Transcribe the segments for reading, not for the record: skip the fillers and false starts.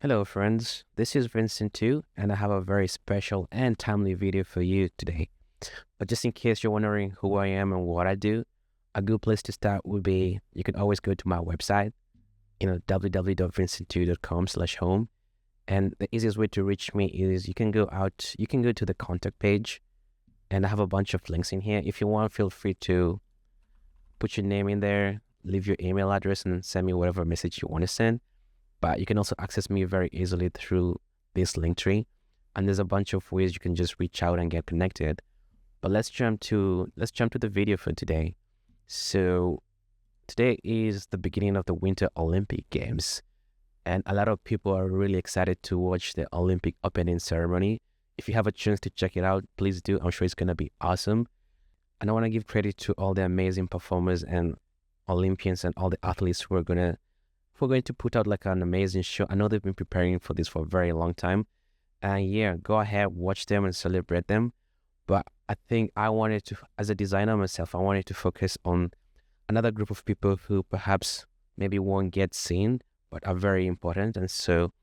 Hello friends, this is Vincent too, and I have a very special and timely video for you today. But just in case you're wondering who I am and what I do, a good place to start would be you can always go to my website, www.vincent2.com/home. And the easiest way to reach me is you can go to the contact page, and I have a bunch of links in here. If you want, feel free to put your name in there, leave your email address, and send me whatever message you want to send. But you can also access me very easily through this Linktree, and there's a bunch of ways you can just reach out and get connected. But let's jump to the video for today. So today is the beginning of the Winter Olympic Games, and a lot of people are really excited to watch the Olympic opening ceremony. If you have a chance to check it out, please do. I'm sure it's gonna be awesome. And I want to give credit to all the amazing performers and Olympians and all the athletes who are going to put out like an amazing show. I know they've been preparing for this for a very long time. And yeah, go ahead, watch them and celebrate them. But I think I wanted to, as a designer myself, I wanted to focus on another group of people who perhaps maybe won't get seen, but are very important. And so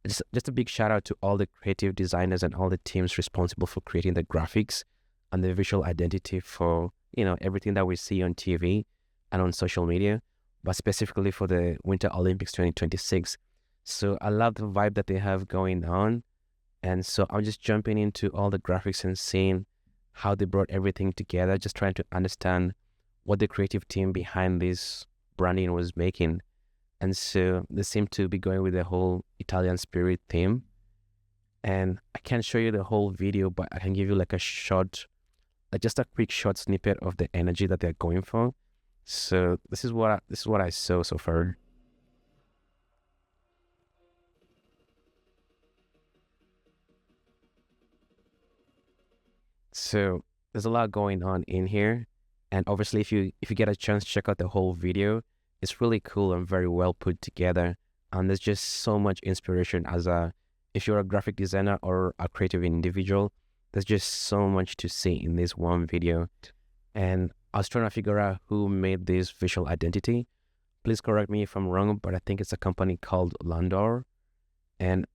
just a big shout out to all the creative designers and all the teams responsible for creating the graphics and the visual identity for, everything that we see on TV and on social media, but specifically for the Winter Olympics 2026. So I love the vibe that they have going on. And so I'm just jumping into all the graphics and seeing how they brought everything together, just trying to understand what the creative team behind this branding was making. And so they seem to be going with the whole Italian spirit theme. And I can't show you the whole video, but I can give you like just a quick short snippet of the energy that they're going for. So this is what I saw so far. So there's a lot going on in here, and obviously if you get a chance to check out the whole video, it's really cool and very well put together. And there's just so much inspiration if you're a graphic designer or a creative individual. There's just so much to see in this one video. And I was trying to figure out who made this visual identity. Please correct me if I'm wrong, but I think it's a company called Landor, and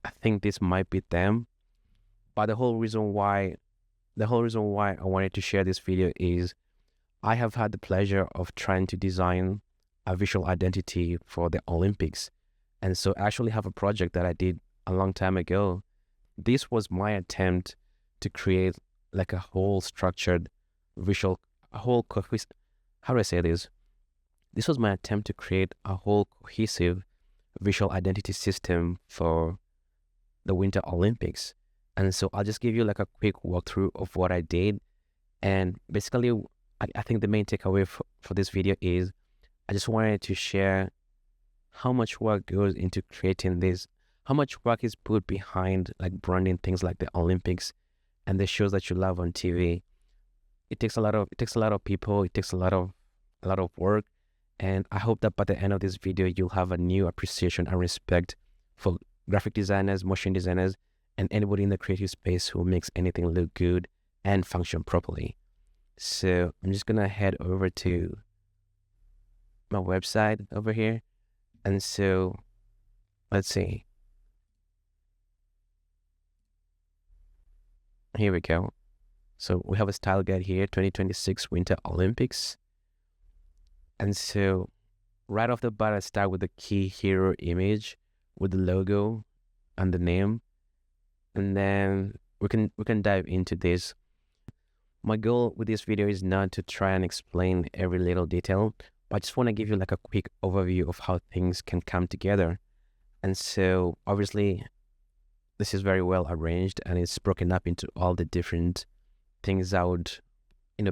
I think this might be them. But the whole reason why I wanted to share this video is I have had the pleasure of trying to design a visual identity for the Olympics. And so I actually have a project that I did a long time ago. This was my attempt to create like a whole structured visual, how do I say this? This was my attempt to create a whole cohesive visual identity system for the Winter Olympics. And so I'll just give you like a quick walkthrough of what I did. And basically, I think the main takeaway for this video is I just wanted to share how much work goes into creating this, how much work is put behind like branding things like the Olympics and the shows that you love on TV. It takes a lot of people, it takes a lot of work. And I hope that by the end of this video, you'll have a new appreciation and respect for graphic designers, motion designers, and anybody in the creative space who makes anything look good and function properly. So I'm just gonna head over to my website over here. And so let's see. Here we go. So we have a style guide here, 2026 Winter Olympics. And so right off the bat, I start with the key hero image with the logo and the name. And then we can dive into this. My goal with this video is not to try and explain every little detail, but I just want to give you like a quick overview of how things can come together. And so obviously this is very well arranged, and it's broken up into all the different things that would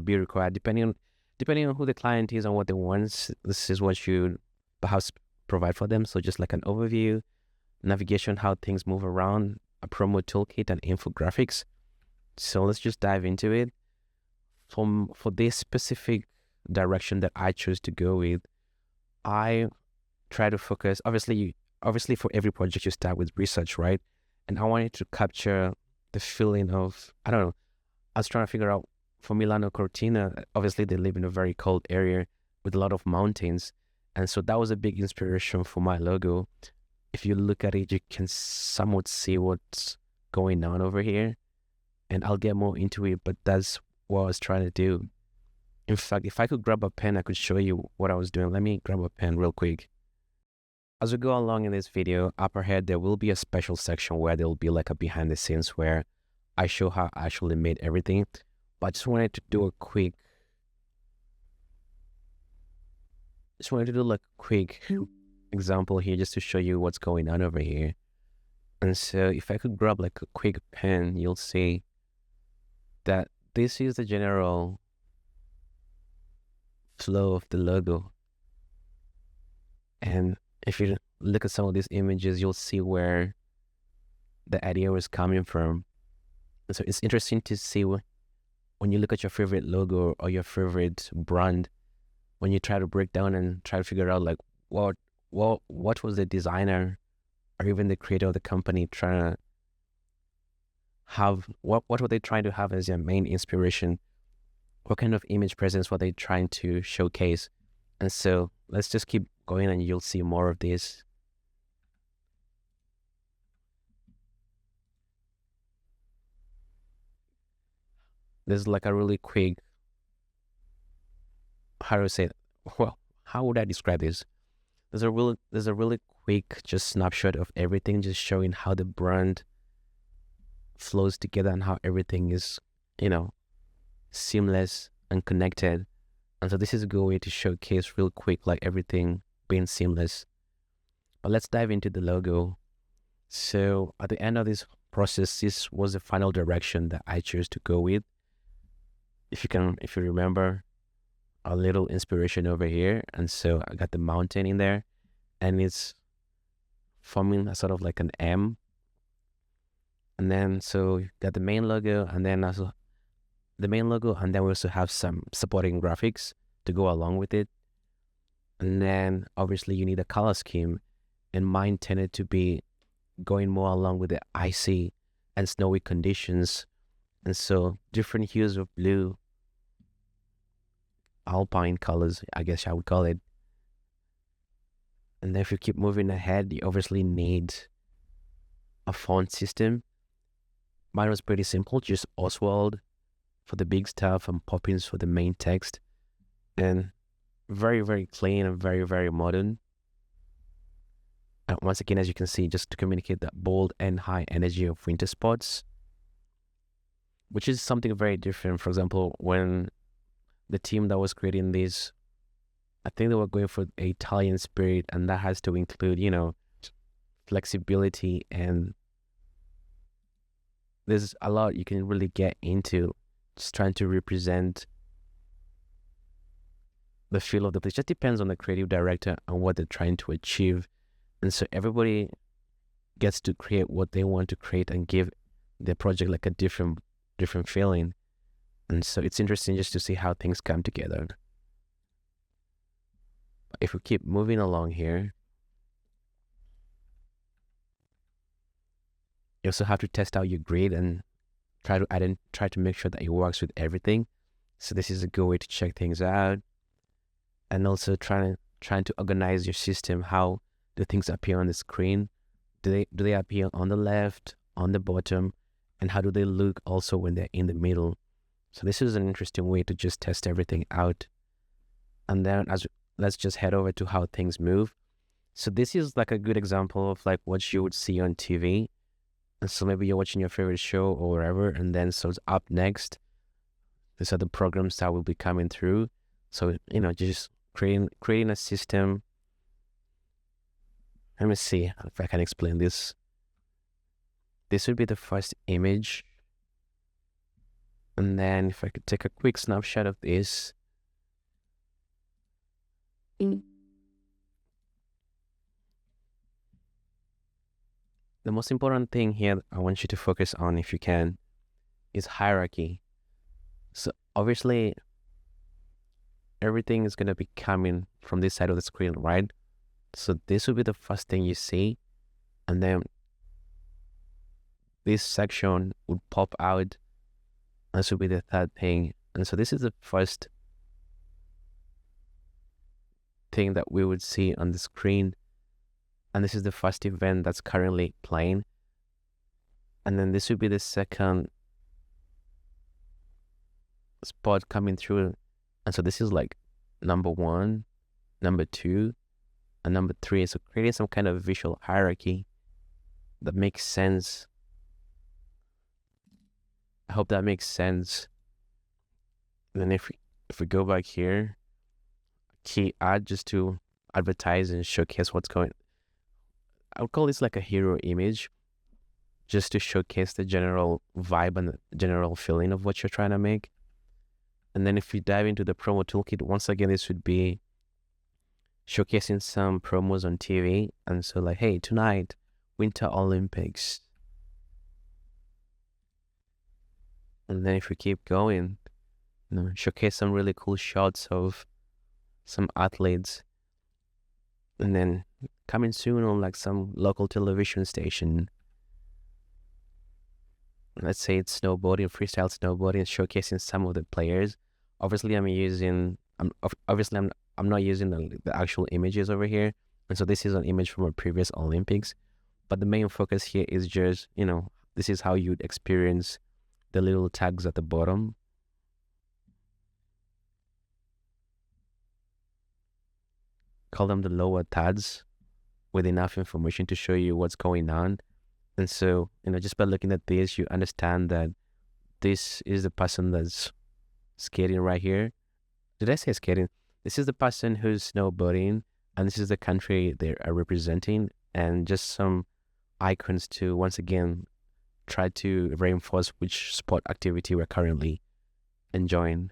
be required depending on who the client is and what they want. This is what you perhaps provide for them. So just like an overview, navigation, how things move around, a promo toolkit, and infographics. So let's just dive into it. For this specific direction that I chose to go with, I try to focus, obviously for every project you start with research, right? And I wanted to capture the feeling of, I don't know, I was trying to figure out for Milano Cortina, obviously they live in a very cold area with a lot of mountains. And so that was a big inspiration for my logo. if you look at it, you can somewhat see what's going on over here. And I'll get more into it, but that's what I was trying to do. In fact, if I could grab a pen, I could show you what I was doing. Let me grab a pen real quick. As we go along in this video, up ahead, there will be a special section where there will be like a behind the scenes where I show how I actually made everything. But I just wanted to do a quick, example here just to show you what's going on over here. And so if I could grab like a quick pen, you'll see that this is the general flow of the logo. And if you look at some of these images, you'll see where the idea was coming from. And so it's interesting to see when you look at your favorite logo or your favorite brand, when you try to break down and try to figure out like what was the designer or even the creator of the company trying to have, what were they trying to have as their main inspiration? What kind of image presence were they trying to showcase? And so let's just keep going and you'll see more of this. There's like a really quick, how do I say it? Well, how would I describe this? There's a really quick just snapshot of everything, just showing how the brand flows together and how everything is, seamless and connected. And so this is a good way to showcase real quick, like everything being seamless. But let's dive into the logo. So at the end of this process, this was the final direction that I chose to go with. If you remember, a little inspiration over here. And so I got the mountain in there and it's forming a sort of like an M. And then so you got the main logo and then also the main logo, and then we also have some supporting graphics to go along with it. And then obviously you need a color scheme, and mine tended to be going more along with the icy and snowy conditions. And so different hues of blue, alpine colors, I guess I would call it. And then if you keep moving ahead, you obviously need a font system. Mine was pretty simple, just Oswald for the big stuff and Poppins for the main text. And very, very clean and very, very modern. And once again, as you can see, just to communicate that bold and high energy of winter spots, which is something very different. For example, when the team that was creating this, I think they were going for the Italian spirit, and that has to include, flexibility, and there's a lot you can really get into just trying to represent the feel of the place. Just depends on the creative director and what they're trying to achieve. And so everybody gets to create what they want to create and give their project like a different feeling. And so it's interesting just to see how things come together. If we keep moving along here, you also have to test out your grid and try to make sure that it works with everything. So this is a good way to check things out. And also trying to organize your system. How do things appear on the screen? Do they appear on the left, on the bottom, and how do they look also when they're in the middle? So this is an interesting way to just test everything out. And then let's just head over to how things move. So this is like a good example of like what you would see on TV. And so maybe you're watching your favorite show or wherever, and then so it's up next. These are the programs that will be coming through. So, just creating a system. Let me see if I can explain this. This would be the first image. And then if I could take a quick snapshot of this. The most important thing here I want you to focus on, if you can, is hierarchy. So obviously, everything is going to be coming from this side of the screen, right? So this will be the first thing you see. And then this section would pop out. This will be the third thing. And so this is the first thing that we would see on the screen. And this is the first event that's currently playing. And then this would be the second spot coming through. And so this is like number 1, number 2, and number 3. So creating some kind of visual hierarchy that makes sense. I hope that makes sense. And then if we go back here, key add just to advertise and showcase what's going. I would call this like a hero image, just to showcase the general vibe and the general feeling of what you're trying to make. And then if you dive into the promo toolkit, once again, this would be showcasing some promos on TV. And so like, hey, tonight, Winter Olympics. And then if we keep going, showcase some really cool shots of some athletes. And then coming soon on like some local television station. Let's say it's snowboarding, freestyle snowboarding, showcasing some of the players. Obviously, I'm not using the actual images over here. And so this is an image from a previous Olympics. But the main focus here is just, this is how you'd experience the little tags at the bottom. Call them the lower tags, with enough information to show you what's going on. And so, just by looking at this, you understand that this is the person that's skating right here. Did I say skating? This is the person who's snowboarding, and this is the country they are representing, and just some icons to, once again, try to reinforce which sport activity we're currently enjoying.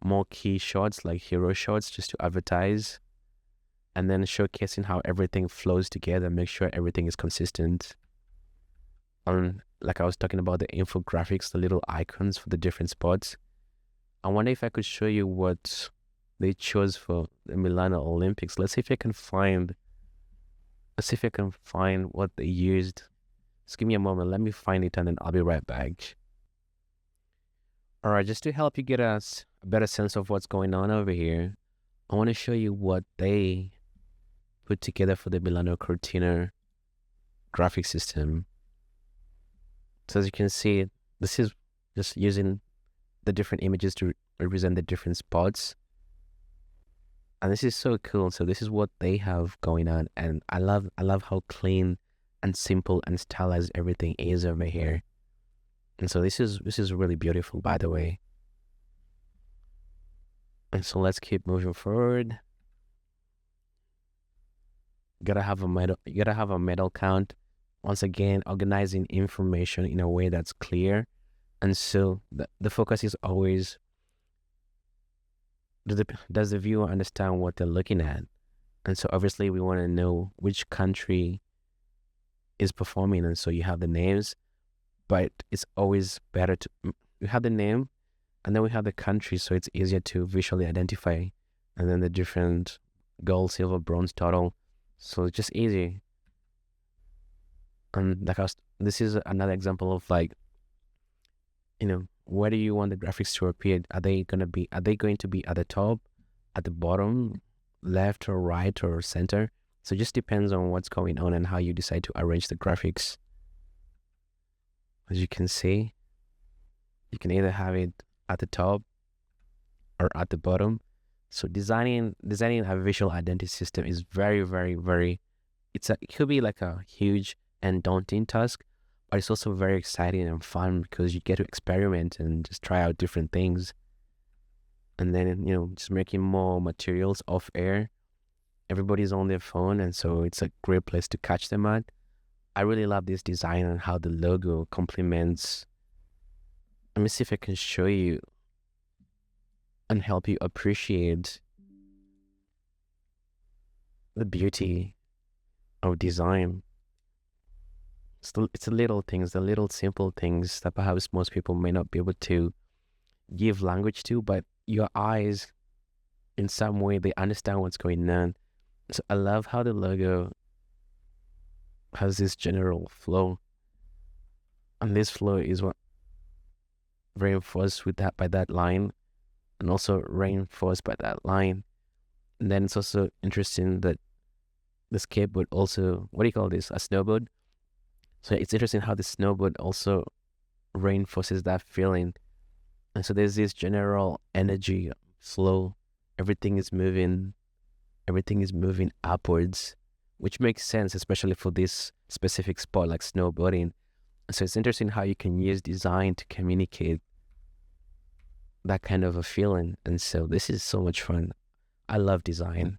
More key shots, like hero shots, just to advertise, and then showcasing how everything flows together, make sure everything is consistent. Like I was talking about the infographics, the little icons for the different spots. I wonder if I could show you what they chose for the Milano Olympics. Let's see if I can find what they used. Just give me a moment. Let me find it, and then I'll be right back. All right, just to help you get a better sense of what's going on over here, I want to show you what they put together for the Milano Cortina graphic system. So as you can see, this is just using the different images to represent the different spots. And this is so cool. So this is what they have going on. And I love how clean and simple and stylized everything is over here. And so this is really beautiful, by the way. And so let's keep moving forward. You gotta have a medal count. Once again, organizing information in a way that's clear. And so the focus is always, does the viewer understand what they're looking at? And so obviously we want to know which country is performing. And so you have the names, but it's always better to, we have the name and then we have the country, so it's easier to visually identify. And then the different gold, silver, bronze total. So it's just easy. And this is another example of like, where do you want the graphics to appear? Are they going to be at the top, at the bottom, left or right or center? So it just depends on what's going on and how you decide to arrange the graphics. As you can see, you can either have it at the top or at the bottom. So designing a visual identity system is very, very, very, it could be like a huge and daunting task, but it's also very exciting and fun because you get to experiment and just try out different things. And then, just making more materials off air. Everybody's on their phone, and so it's a great place to catch them at. I really love this design and how the logo complements. Let me see if I can show you and help you appreciate the beauty of design. It's the little things, the little simple things that perhaps most people may not be able to give language to, but your eyes, in some way, they understand what's going on. So I love how the logo has this general flow, and this flow is what reinforced by that line, and also reinforced by that line. And then it's also interesting that the skateboard also, what do you call this? A snowboard. So it's interesting how the snowboard also reinforces that feeling. And so there's this general energy flow. Everything is moving, everything is moving upwards, which makes sense, especially for this specific sport like snowboarding. So it's interesting how you can use design to communicate that kind of a feeling. And so this is so much fun. I love design.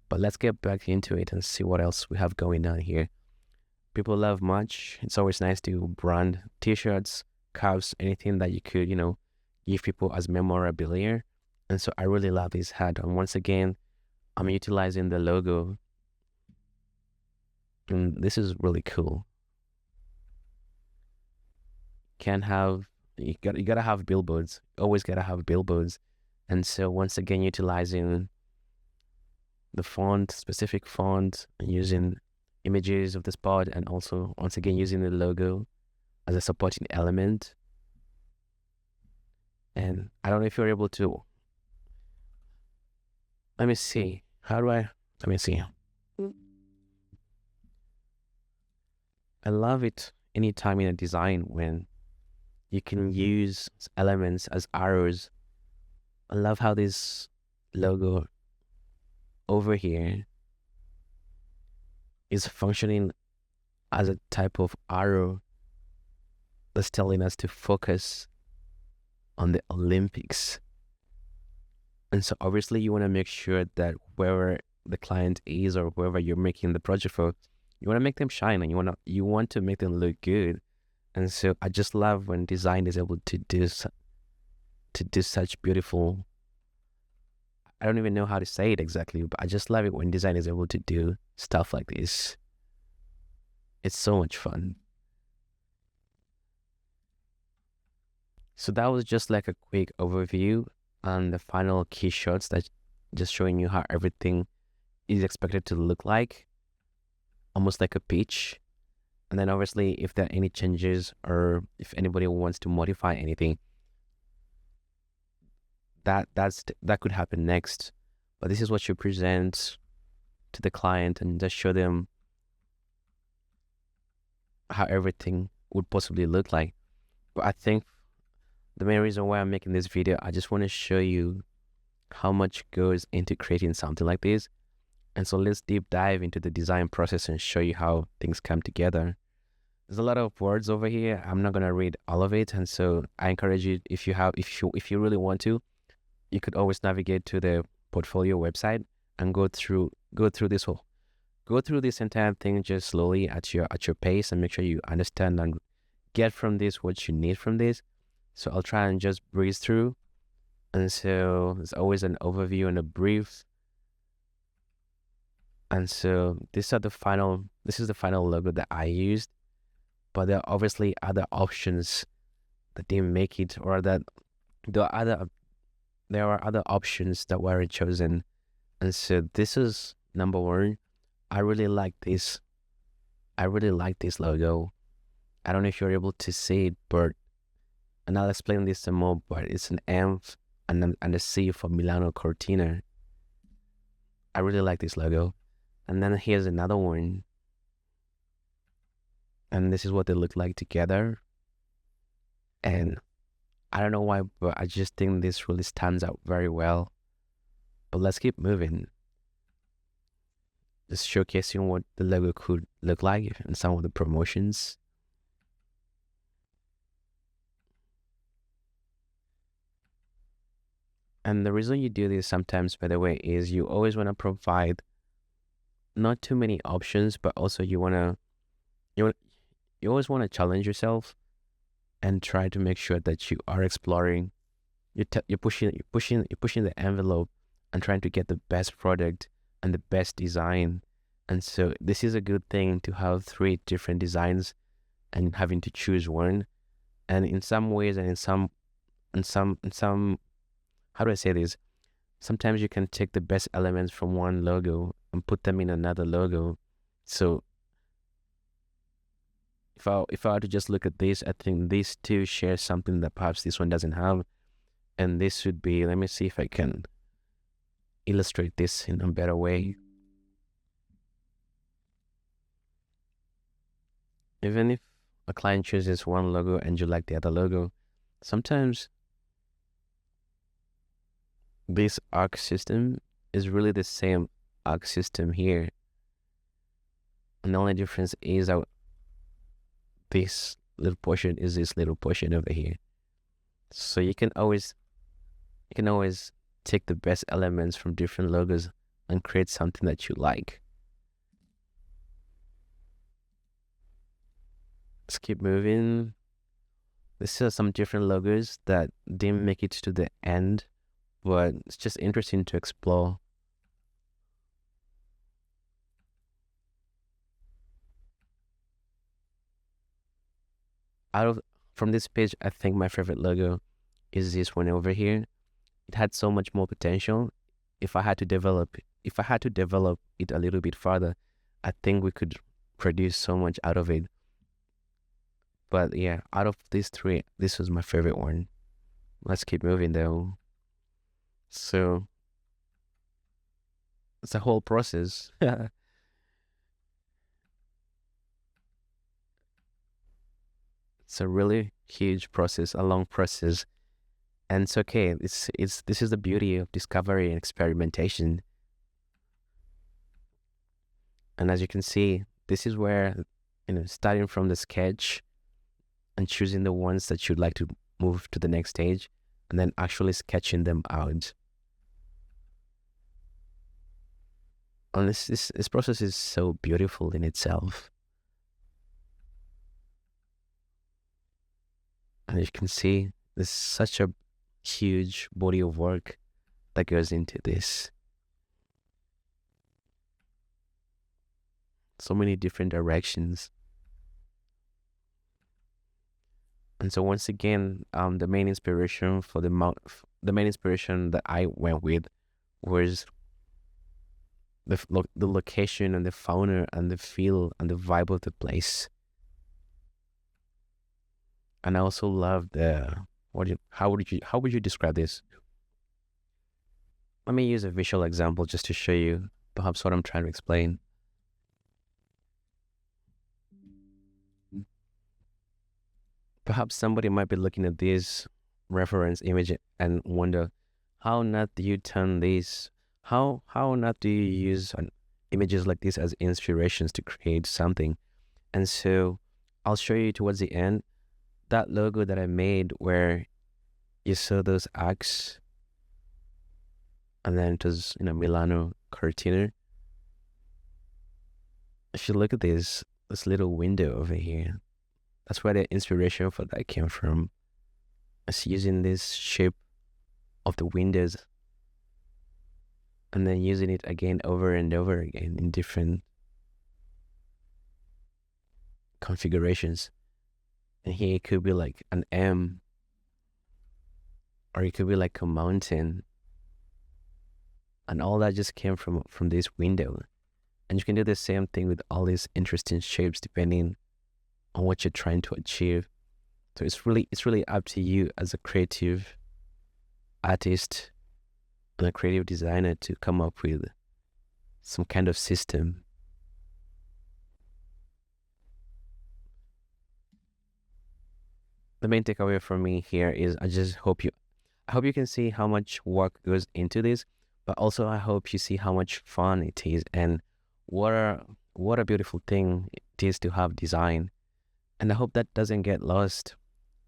But let's get back into it and see what else we have going on here. People love merch. It's always nice to brand t-shirts, cups, anything that you could, give people as memorabilia. And so I really love this hat. And once again, I'm utilizing the logo. And this is really cool. You gotta have billboards. Always gotta have billboards. And so once again, utilizing the font, specific font, and using images of the spot, and also once again using the logo as a supporting element. And I don't know if you're able to. Let me see. Let me see. I love it anytime in a design when you can use elements as arrows. I love how this logo over here is functioning as a type of arrow that's telling us to focus on the Olympics. And so obviously you want to make sure that wherever the client is or whoever you're making the project for, you want to make them shine, and you want to make them look good. And so I just love when design is able to do such beautiful, I don't even know how to say it exactly, but I just love it when design is able to do stuff like this. It's so much fun. So that was just like a quick overview on the final key shots, that just showing you how everything is expected to look like, almost like a pitch. And then obviously if there are any changes or if anybody wants to modify anything, that could happen next. But this is what you present to the client and just show them how everything would possibly look like. But I think the main reason why I'm making this video, I just want to show you how much goes into creating something like this. And so let's deep dive into the design process and show you how things come together. There's a lot of words over here. I'm not going to read all of it. And so I encourage you, if you really want to, you could always navigate to the portfolio website and go through this entire thing just slowly at your pace, and make sure you understand and get from this what you need from this. So I'll try and just breeze through. And so there's always an overview and a brief. And so this is the final logo that I used. But there are obviously other options that didn't make it, or that there are other options that weren't chosen. And so this is number one. I really like this logo. I don't know if you're able to see it, and I'll explain this some more, but it's an M and a C for Milano Cortina. I really like this logo. And then here's another one. And this is what they look like together. And I don't know why, but I just think this really stands out very well. But let's keep moving. Just showcasing what the logo could look like in some of the promotions. And the reason you do this sometimes, by the way, is you always want to provide not too many options, but also you always want to challenge yourself and try to make sure that you are exploring. You're pushing the envelope and trying to get the best product and the best design. And so this is a good thing to have 3 different designs and having to choose one. And in some ways, and in some, how do I say this? Sometimes you can take the best elements from one logo and put them in another logo. So if I were to just look at this, I think these two share something that perhaps this one doesn't have. And this would be, let me see if I can illustrate this in a better way. Even if a client chooses one logo and you like the other logo, sometimes this arc system is really the same arc system here. And the only difference is that this little portion is this little portion over here. So you can always take the best elements from different logos and create something that you like. Let's keep moving. This is some different logos that didn't make it to the end, but it's just interesting to explore. From this page, I think my favorite logo is this one over here. It had so much more potential. If I had to develop it a little bit further, I think we could produce so much out of it. But yeah, out of these three, this was my favorite one. Let's keep moving though. So it's a whole process. It's a really huge process, a long process. And it's okay. This is the beauty of discovery and experimentation. And as you can see, this is where, starting from the sketch and choosing the ones that you'd like to move to the next stage, and then actually sketching them out. And this process is so beautiful in itself. And you can see there's such a huge body of work that goes into this. So many different directions. And so once again, the main inspiration that I went with was the location and the fauna and the feel and the vibe of the place. And I also love how would you describe this? Let me use a visual example just to show you perhaps what I'm trying to explain. Perhaps somebody might be looking at this reference image and wonder, how not do you turn these, how not do you use images like this as inspirations to create something? And so I'll show you towards the end, that logo that I made where you saw those arcs, and then it was, Milano Cortina. If you look at this little window over here, that's where the inspiration for that came from. It's using this shape of the windows and then using it again over and over again in different configurations. And here it could be like an M, or it could be like a mountain. And all that just came from this window. And you can do the same thing with all these interesting shapes depending on what you're trying to achieve. So it's really up to you as a creative artist and a creative designer to come up with some kind of system. The main takeaway for me here is I hope you can see how much work goes into this, but also I hope you see how much fun it is and what a beautiful thing it is to have design. And I hope that doesn't get lost,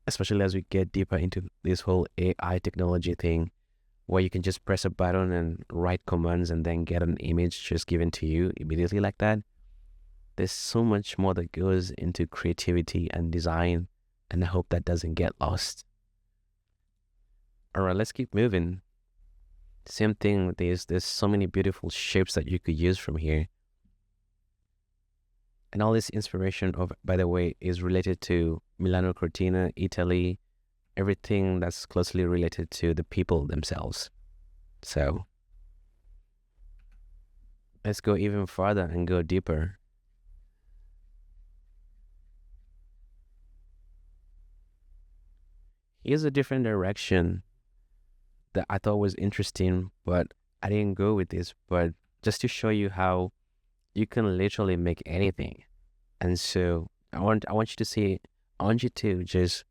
especially as we get deeper into this whole AI technology thing, where you can just press a button and write commands and then get an image just given to you immediately like that. There's so much more that goes into creativity and design, and I hope that doesn't get lost. All right, let's keep moving. Same thing with this. There's so many beautiful shapes that you could use from here. And all this inspiration, by the way, is related to Milano Cortina, Italy, everything that's closely related to the people themselves. So let's go even farther and go deeper. Here's a different direction that I thought was interesting, but I didn't go with this, but just to show you how you can literally make anything. And so I want you to see. I want you to just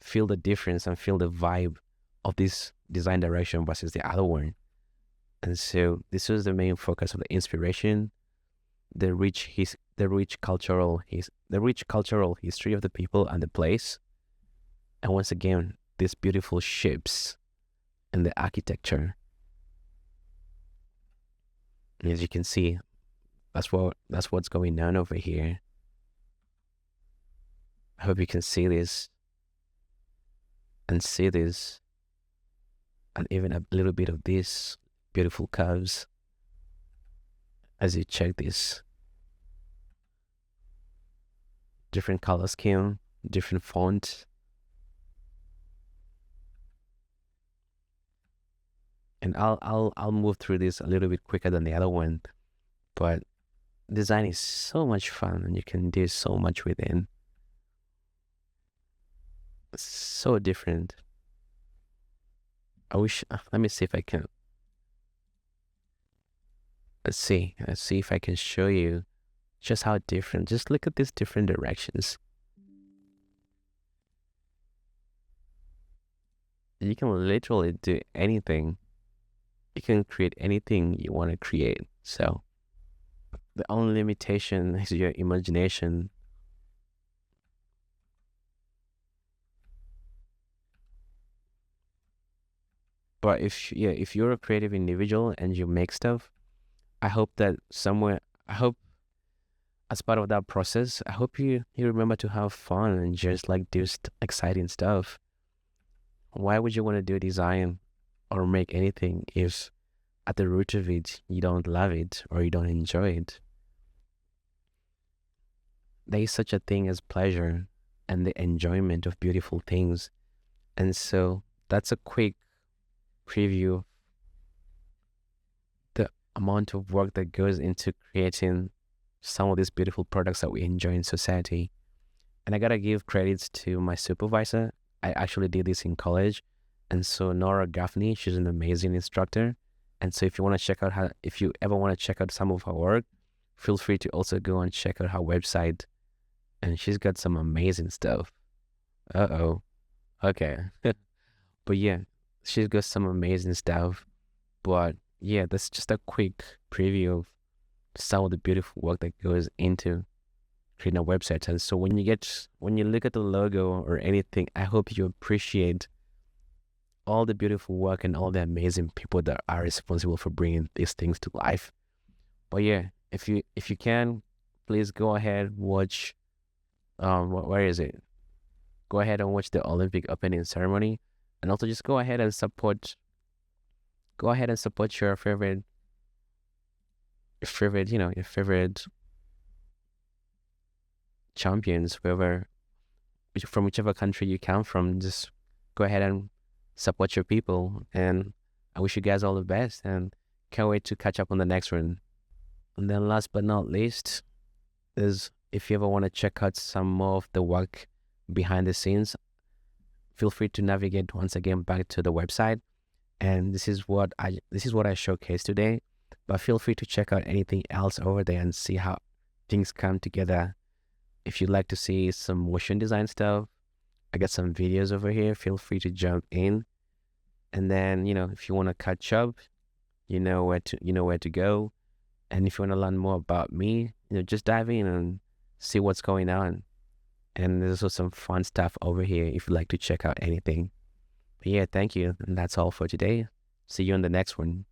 feel the difference and feel the vibe of this design direction versus the other one. And so this was the main focus of the inspiration, the rich cultural history of the people and the place, and once again these beautiful shapes and the architecture. And as you can see, that's what's going on over here. I hope you can see this and see this, and even a little bit of this beautiful curves as you check this different color scheme, different font. And I'll move through this a little bit quicker than the other one, but design is so much fun and you can do so much within. It's so different. I wish, let me see if I can, let's see if I can show you just how different. Just look at these different directions. You can literally do anything. You can create anything you want to create. So the only limitation is your imagination. But if you're a creative individual and you make stuff, I hope as part of that process, I hope you remember to have fun and just like do exciting stuff. Why would you want to do design or make anything if at the root of it you don't love it or you don't enjoy it? There is such a thing as pleasure and the enjoyment of beautiful things. And so that's a quick preview of the amount of work that goes into creating some of these beautiful products that we enjoy in society. And I gotta give credits to my supervisor. I actually did this in college. And so Nora Gaffney, she's an amazing instructor. And so if you ever want to check out some of her work, feel free to also go and check out her website. And she's got some amazing stuff. Okay. But yeah, she's got some amazing stuff. But yeah, that's just a quick preview of some of the beautiful work that goes into creating a website. And so when you look at the logo or anything, I hope you appreciate all the beautiful work and all the amazing people that are responsible for bringing these things to life. But yeah, if you can, please go ahead, watch where is it? Go ahead and watch the Olympic opening ceremony, and also just go ahead and support your favorite champions, from whichever country you come from. Just go ahead and support your people, and I wish you guys all the best and can't wait to catch up on the next one. And then last but not least is, if you ever want to check out some more of the work behind the scenes, feel free to navigate once again back to the website. And this is what I showcased today, but feel free to check out anything else over there and see how things come together. If you'd like to see some motion design stuff, I got some videos over here. Feel free to jump in. And then, if you want to catch up, you know where to go. And if you want to learn more about me, just dive in and see what's going on. And there's also some fun stuff over here if you'd like to check out anything. But yeah, thank you. And that's all for today. See you on the next one.